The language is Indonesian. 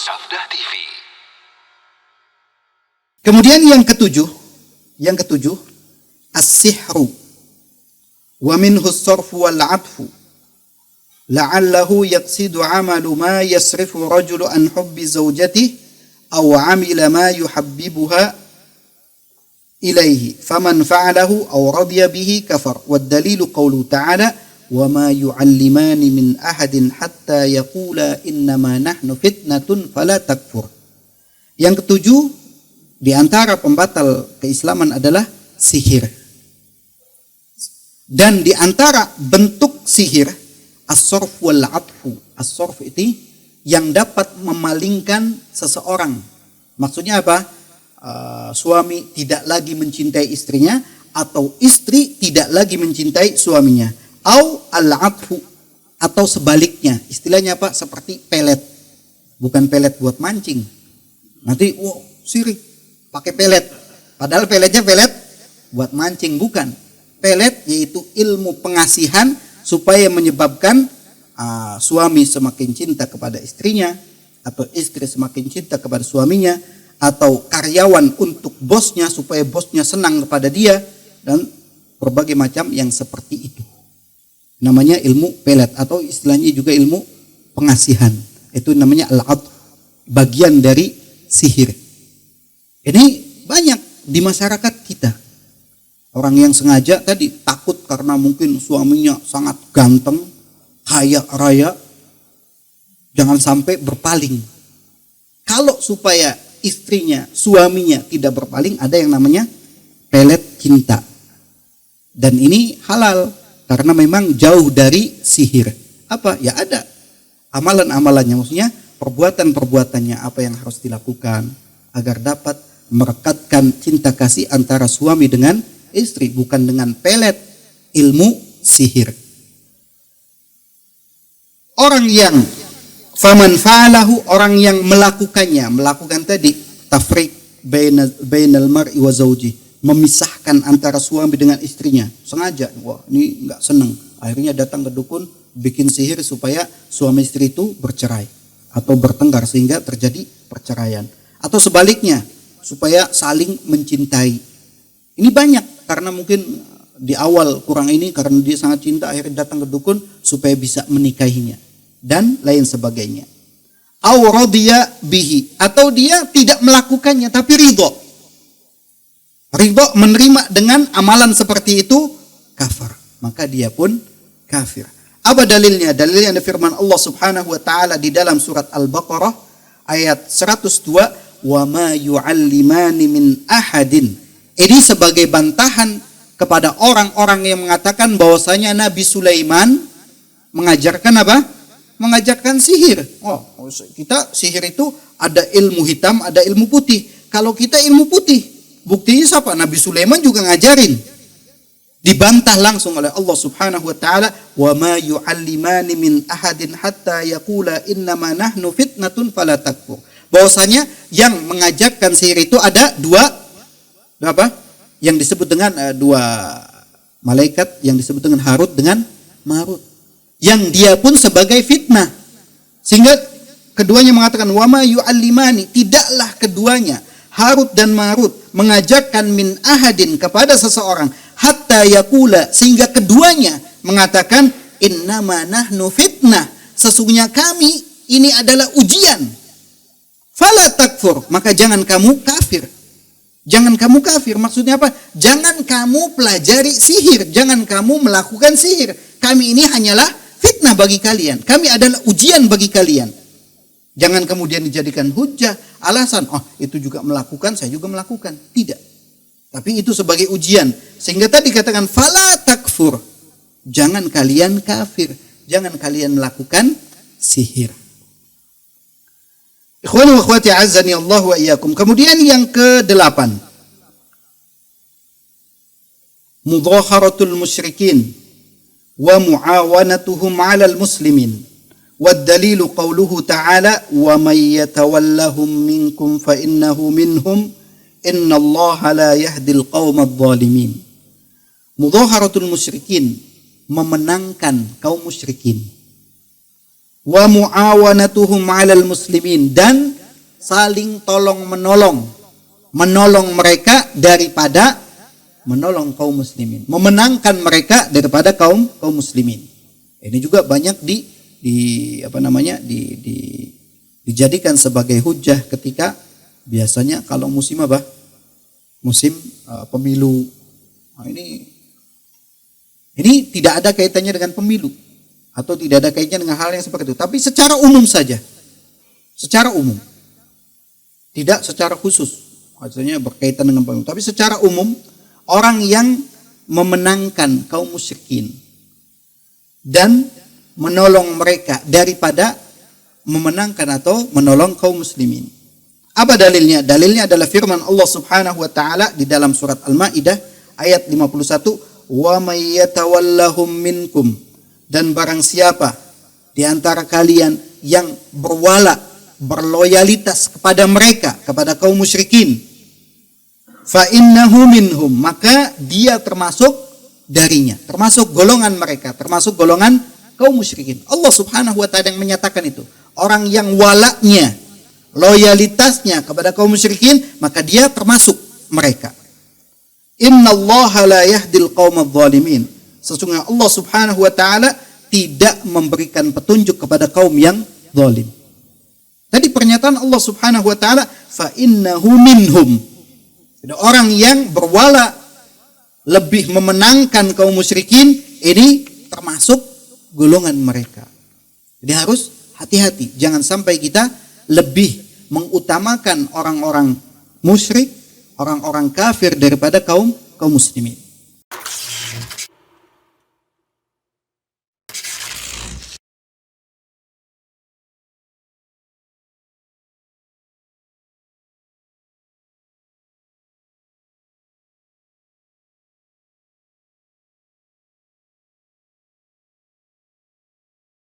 Sabda TV. Kemudian yang ketujuh, as-sihru wa minhu as-sarfu wal 'atfu la'allahu yaqsidu 'amalu ma yasrifu rajulu an hubbi zawjatihi aw 'amila ma yuhabbibuha ilaihi faman fa'alahu aw radiya bihi kafar wad dalilu qawluhu ta'ala wa ma yu'allimani min ahadin hatta yaqula innama nahnu fitnatun fala takfur. Yang ketujuh di antara pembatal keislaman adalah sihir. Dan di antara bentuk sihir as-sarf wal 'atfu. As-sarf itu yang dapat memalingkan seseorang. Maksudnya apa? Suami tidak lagi mencintai istrinya atau istri tidak lagi mencintai suaminya. Au al-'atfu atau sebaliknya. Istilahnya apa? Seperti pelet. Bukan pelet buat mancing. Nanti sirik pakai pelet. Padahal peletnya pelet buat mancing, bukan. Pelet yaitu ilmu pengasihan supaya menyebabkan suami semakin cinta kepada istrinya atau istri semakin cinta kepada suaminya atau karyawan untuk bosnya supaya bosnya senang kepada dia dan berbagai macam yang seperti itu. Namanya ilmu pelet atau istilahnya juga ilmu pengasihan. Itu namanya al-'atf, bagian dari sihir. Ini banyak di masyarakat kita. Orang yang sengaja tadi takut karena mungkin suaminya sangat ganteng, kaya raya, jangan sampai berpaling. Kalau supaya istrinya, suaminya tidak berpaling, ada yang namanya pelet cinta. Dan ini halal karena memang jauh dari sihir. Apa? Ya ada amalan-amalannya, maksudnya perbuatan-perbuatannya apa yang harus dilakukan agar dapat merekatkan cinta kasih antara suami dengan istri, bukan dengan pelet, ilmu sihir. Orang yang faman fa'alahu, orang yang melakukannya, melakukan tadi tafriq bainal mar'i wa zawji, memisahkan antara suami dengan istrinya, sengaja, wah ini enggak senang, akhirnya datang ke dukun bikin sihir supaya suami istri itu bercerai atau bertengkar sehingga terjadi perceraian, atau sebaliknya supaya saling mencintai. Ini banyak karena mungkin di awal kurang ini karena dia sangat cinta akhirnya datang ke dukun supaya bisa menikahinya dan lain sebagainya. Aw radiya bihi, atau dia tidak melakukannya tapi ridho menerima dengan amalan seperti itu, kafir, maka dia pun kafir. Apa dalilnya? Dalilnya ada firman Allah Subhanahu wa taala di dalam surat Al-Baqarah ayat 102, wa ma yu'allimani min ahadin. Ini sebagai bantahan kepada orang-orang yang mengatakan bahwasanya Nabi Sulaiman mengajarkan apa? Mengajarkan sihir. Oh, kita sihir itu ada ilmu hitam, ada ilmu putih. Kalau kita ilmu putih, buktinya siapa? Nabi Sulaiman juga ngajarin. Dibantah langsung oleh Allah Subhanahu wa taala, wa ma yu'allimani min ahadin hatta yaqula innama nahnu fitnatun fala takfur. Bahwasanya yang mengajarkan sihir itu ada dua apa? Yang disebut dengan dua malaikat yang disebut dengan Harut dengan Marut. Yang dia pun sebagai fitnah. Sehingga keduanya mengatakan wa ma yu'allimani, tidaklah keduanya Harut dan Marut mengajarkan min ahadin kepada seseorang hatta yaqula, sehingga keduanya mengatakan innama nahnu fitnah, sesungguhnya kami ini adalah ujian. Fala takfur, maka jangan kamu kafir. Jangan kamu kafir, maksudnya apa? Jangan kamu pelajari sihir, jangan kamu melakukan sihir. Kami ini hanyalah fitnah bagi kalian. Kami adalah ujian bagi kalian. Jangan kemudian dijadikan hujah, alasan, oh itu juga melakukan, saya juga melakukan. Tidak. Tapi itu sebagai ujian. Sehingga tadi katakan fala takfur. Jangan kalian kafir, jangan kalian melakukan sihir. Ikhwan wa akhwati azzani Allah wa iyyakum. Kemudian yang ke-8. Mudhaharatul musyrikin wa muawanatuhum 'alal muslimin. Wad dalilu qauluhu ta'ala wa may yatawallahum minkum fa innahu minhum innallaha la yahdil qaumadh dhalimin. Mudhaharatul musyrikin, memenangkan kaum musyrikin. wa muawanatuhum 'alal muslimin, dan saling tolong menolong mereka daripada menolong kaum muslimin, memenangkan mereka daripada kaum muslimin. Ini juga banyak dijadikan sebagai hujjah ketika biasanya kalau musim pemilu. Nah, ini tidak ada kaitannya dengan pemilu atau tidak ada kaitannya dengan hal yang seperti itu, tapi secara umum saja. Secara umum. Tidak secara khusus. Maksudnya berkaitan dengan pemilu, tapi secara umum orang yang memenangkan kaum musyrikin dan menolong mereka daripada memenangkan atau menolong kaum muslimin. Apa dalilnya? Dalilnya adalah firman Allah Subhanahu wa taala di dalam surat Al-Maidah ayat 51, wa may yatawallahum minkum, dan barang siapa di antara kalian yang berloyalitas kepada mereka, kepada kaum musyrikin, fa innahu minhum, maka dia termasuk darinya, termasuk golongan mereka, termasuk golongan kaum musyrikin. Allah Subhanahu wa taala yang menyatakan itu. Orang yang walaknya, loyalitasnya kepada kaum musyrikin, maka dia termasuk mereka. Innallaha la yahdil qaumadh dhalimin. Sesungguhnya Allah Subhanahu wa taala tidak memberikan petunjuk kepada kaum yang zalim. Tadi pernyataan Allah Subhanahu wa taala fa innahu minhum. Jadi orang yang berwala lebih memenangkan kaum musyrikin ini termasuk golongan mereka. Jadi harus hati-hati, jangan sampai kita lebih mengutamakan orang-orang musyrik, orang-orang kafir daripada kaum muslimin.